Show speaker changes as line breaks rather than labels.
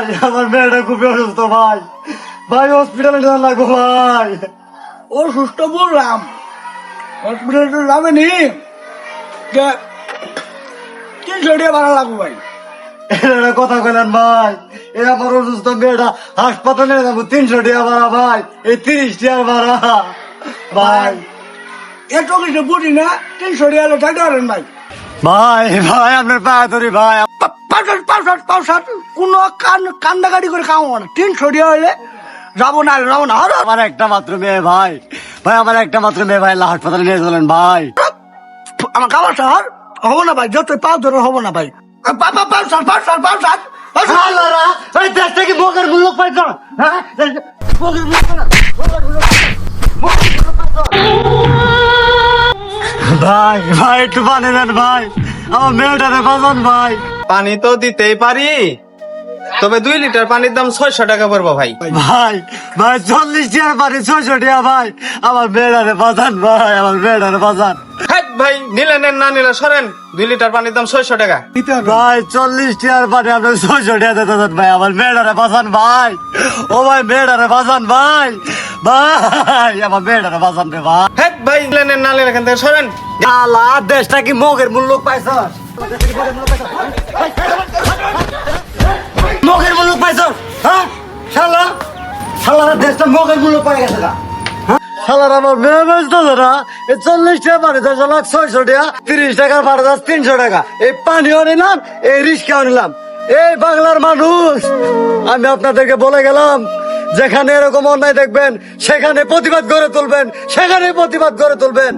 ভাই আমার মেয়েটা খুবই অসুস্থ ভাই, ভাই হসপিটালে যাওয়া লাগবো ভাই।
ও সুস্থ বললাম, হসপিটালে তো যাবেনি, 300 টাকা ভাড়া লাগবো ভাই।
এটা কথা কইলেন ভাই, এই আমার অসুস্থ মেয়েটা হাসপাতালে যাবো, 300 টাকা ভাড়া ভাই, এই 30 টাকা ভাড়া ভাই।
এত কিছু বুঝি না, 300 টাকা হলে থাকতে পারেন ভাই।
ভাই ভাই আপনার পায়ে ধরি ভাই।
পাউসাট কোনো কান্দাকাটি করে খাওয়া না, 300 টাকা হলে যাবো না আর
আমার একটা মাত্র মেয়ে ভাই, ভাই আমার একটা মাত্র মেয়ে ভাই, হাসপাতালে নিয়ে চলেন ভাই।
আমার খাবার স্যার হবো না ভাই, যতই পাও ধরে হবো না ভাই। পাউসাট
আল্লাহরা, এই দেশটা কি মগের মূল্য পাইছ? হ্যাঁ মগের মূল্য পাইছ? ভাই ভাই একটু পানি দেন ভাই, আমার মেয়েটারে বাঁচান ভাই।
পানি তো দিতেই পারি, তবে 2 লিটার পানির দাম 600 টাকা পড়বো ভাই।
ভাই ভাই 40 টাকার পানি 600 টাকা ভাই, আমার মেয়েটারে বাঁচান ভাই, আমার মেয়েটারে বাঁচান।
হ্যাঁ ভাই, নিলে নেন না নিলে সরেন, 2 লিটার পানির দাম 600 টাকা।
ভাই 40 টাকার পানি আপনার 600 টাকা দিতে দেন ভাই, আমার মেয়েটারে বাঁচান ভাই। ও ভাই মেয়েটারে বাঁচান ভাই, ভাই আমার মেয়েটারে বাঁচান রে ভাই।
হ্যাঁ ভাই, নিলে নেন না নিলে এখান থেকে সরেন।
আলা দেশটা কি মগের মূল্য পাইছ? মগের মূল্য পাইছ? হ্যাঁ শালা, শালারা দেশটা মগের মূল্য পাই গেছে না। শালার আমার মেয়ে বেচতেছে না, এই 40 টাকা পানি 10,600 টাকা, 30 টাকার ভাড়া 300 টাকা, এই পানিও নিলাম, এই রিক্সাও নিলাম। এই বাংলার মানুষ, আমি আপনাদেরকে বলে গেলাম, যেখানে এরকম অন্যায় দেখবেন সেখানে প্রতিবাদ গড়ে তুলবেন, সেখানে প্রতিবাদ গড়ে তুলবেন।